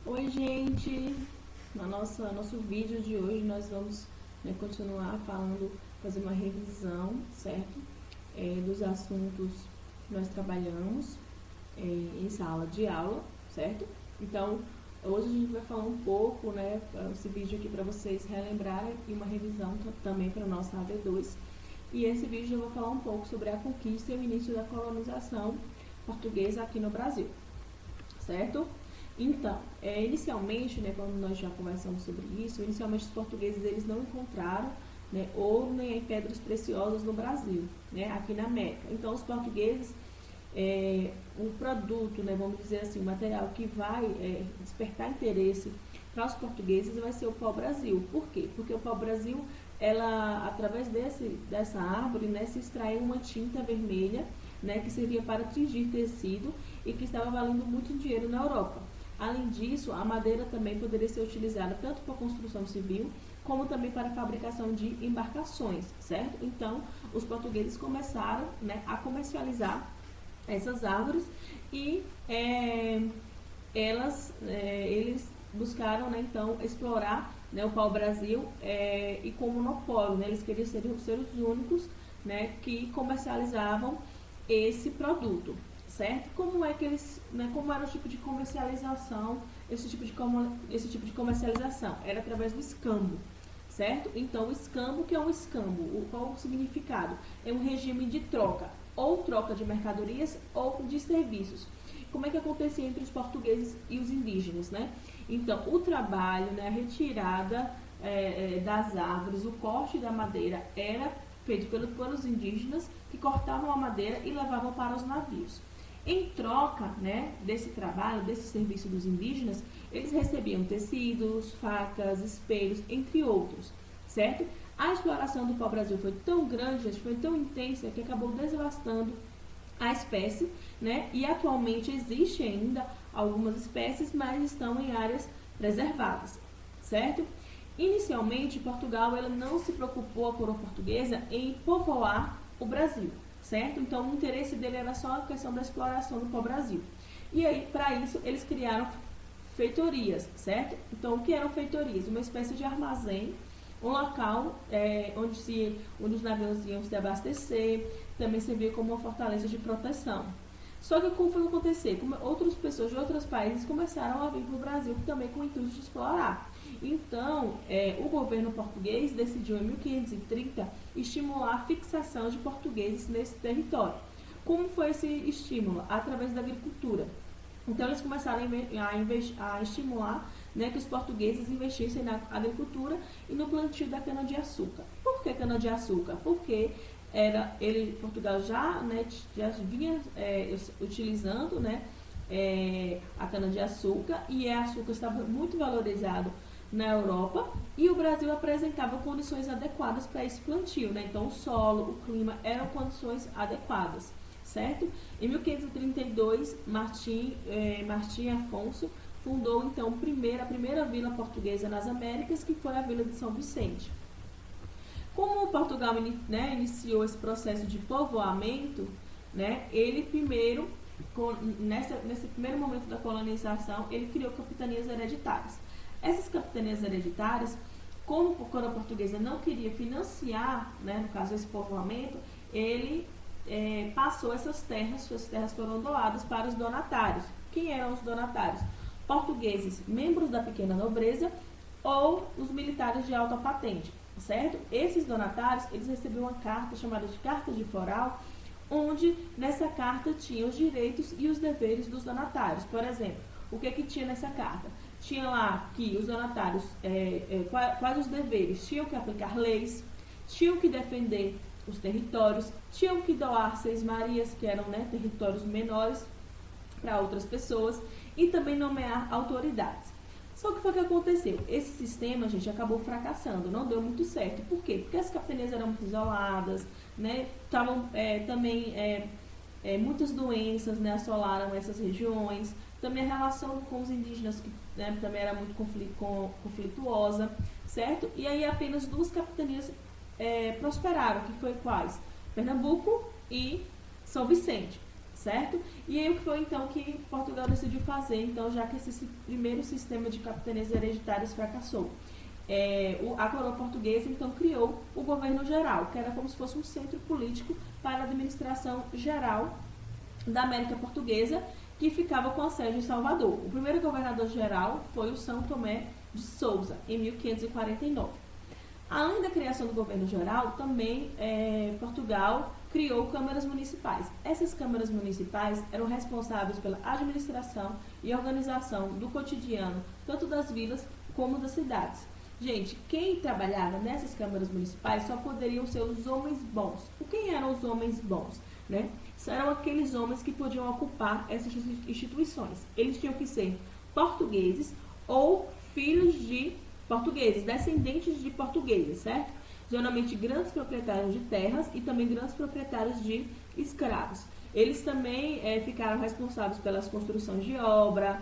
Oi, gente! Nosso vídeo de hoje nós vamos continuar falando, fazer uma revisão, certo? Dos assuntos que nós trabalhamos em sala de aula, certo? Então, hoje a gente vai falar um pouco, esse vídeo aqui para vocês relembrarem e uma revisão também para o nosso AV2. E esse vídeo eu vou falar um pouco sobre a conquista e o início da colonização portuguesa aqui no Brasil, certo? Então, inicialmente, quando nós já conversamos sobre isso, inicialmente os portugueses eles não encontraram ouro nem pedras preciosas no Brasil, aqui na América. Então, os portugueses, o produto, vamos dizer assim, o material que vai despertar interesse para os portugueses vai ser o pau-brasil. Por quê? Porque o pau-brasil, através dessa árvore, se extraiu uma tinta vermelha, que servia para tingir tecido e que estava valendo muito dinheiro na Europa. Além disso, a madeira também poderia ser utilizada tanto para construção civil, como também para a fabricação de embarcações, certo? Então, os portugueses começaram a comercializar essas árvores e eles buscaram, então, explorar o pau-brasil e com monopólio, eles queriam ser os únicos que comercializavam esse produto. Certo? Como é que eles, como era o tipo de comercialização, esse tipo de comercialização? Era através do escambo, certo? Então, o escambo, que é um escambo, qual o significado? É um regime de troca, ou troca de mercadorias ou de serviços. Como é que acontecia entre os portugueses e os indígenas, Então, o trabalho, a retirada das árvores, o corte da madeira era feito pelos indígenas que cortavam a madeira e levavam para os navios. Em troca desse trabalho, desse serviço dos indígenas, eles recebiam tecidos, facas, espelhos, entre outros, certo? A exploração do pau-brasil foi tão grande, gente, foi tão intensa, que acabou devastando a espécie, e atualmente existe ainda algumas espécies, mas estão em áreas preservadas, certo? Inicialmente, Portugal ela não se preocupou, a coroa portuguesa, em povoar o Brasil, certo? Então, o interesse dele era só a questão da exploração do pau-brasil. E aí, para isso, eles criaram feitorias, certo? Então, o que eram feitorias? Uma espécie de armazém, um local onde os navios iam se abastecer, também servia como uma fortaleza de proteção. Só que como foi acontecer? Outras pessoas de outros países começaram a vir para o Brasil também com o intuito de explorar. Então, o governo português decidiu em 1530 estimular a fixação de portugueses nesse território. Como foi esse estímulo? Através da agricultura. Então, eles começaram a estimular que os portugueses investissem na agricultura e no plantio da cana-de-açúcar. Por que cana-de-açúcar? Porque Portugal já vinha utilizando a cana-de-açúcar e o açúcar estava muito valorizado na Europa e o Brasil apresentava condições adequadas para esse plantio, Então o solo, o clima eram condições adequadas, certo? Em 1532, Martim Afonso fundou então a primeira vila portuguesa nas Américas, que foi a Vila de São Vicente. Como Portugal iniciou esse processo de povoamento, ele primeiro, nesse primeiro momento da colonização, ele criou capitanias hereditárias. Essas capitanias hereditárias, como a coroa portuguesa não queria financiar, no caso esse povoamento, ele passou essas terras foram doadas para os donatários. Quem eram os donatários? Portugueses, membros da pequena nobreza ou os militares de alta patente, certo? Esses donatários, eles recebiam uma carta chamada de Carta de Foral, onde nessa carta tinha os direitos e os deveres dos donatários. Por exemplo, o que tinha nessa carta? Tinha lá que os donatários, quais os deveres? Tinham que aplicar leis, tinham que defender os territórios, tinham que doar seis-marias, que eram territórios menores para outras pessoas, e também nomear autoridades. Só que foi o que aconteceu? Esse sistema, gente, acabou fracassando, não deu muito certo. Por quê? Porque as capitanias eram muito isoladas, Estavam também muitas doenças assolaram essas regiões, também a relação com os indígenas, que também era muito conflituosa, certo? E aí apenas duas capitanias prosperaram, que foi quais? Pernambuco e São Vicente, certo? E aí o que foi então que Portugal decidiu fazer, então, já que esse primeiro sistema de capitanias hereditárias fracassou? A coroa portuguesa então criou o governo geral, que era como se fosse um centro político para a administração geral da América Portuguesa, que ficava com a sede em Salvador. O primeiro governador geral foi o São Tomé de Souza, em 1549. Além da criação do governo geral, também Portugal criou câmaras municipais. Essas câmaras municipais eram responsáveis pela administração e organização do cotidiano, tanto das vilas como das cidades. Gente, quem trabalhava nessas câmaras municipais só poderiam ser os homens bons. Quem eram os homens bons? Né? Eram aqueles homens que podiam ocupar essas instituições. Eles tinham que ser portugueses ou filhos de portugueses, descendentes de portugueses, certo? Geralmente grandes proprietários de terras e também grandes proprietários de escravos. Eles também ficaram responsáveis pelas construções de obra,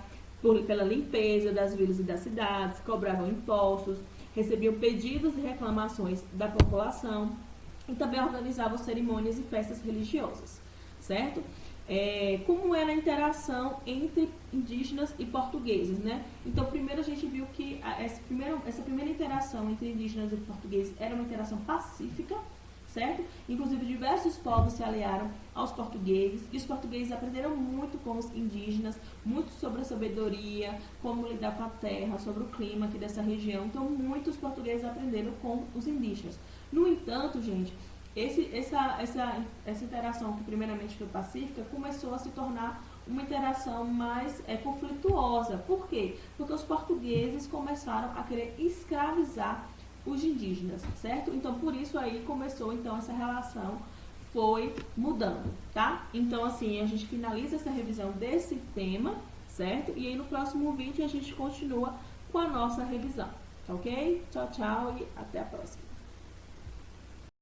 pela limpeza das vilas e das cidades, cobravam impostos, recebiam pedidos e reclamações da população e também organizavam cerimônias e festas religiosas, certo? Como era a interação entre indígenas e portugueses, né? Então, primeiro a gente viu que essa primeira interação entre indígenas e portugueses era uma interação pacífica, certo? Inclusive, diversos povos se aliaram aos portugueses e os portugueses aprenderam muito com os indígenas, muito sobre a sabedoria, como lidar com a terra, sobre o clima aqui dessa região. Então, muitos portugueses aprenderam com os indígenas. No entanto, gente, essa interação, que primeiramente foi pacífica, começou a se tornar uma interação mais conflituosa. Por quê? Porque os portugueses começaram a querer escravizar os indígenas, certo? Então, por isso aí começou, então, essa relação foi mudando, tá? Então, assim, a gente finaliza essa revisão desse tema, certo? E aí no próximo vídeo a gente continua com a nossa revisão, ok? Tchau, tchau e até a próxima.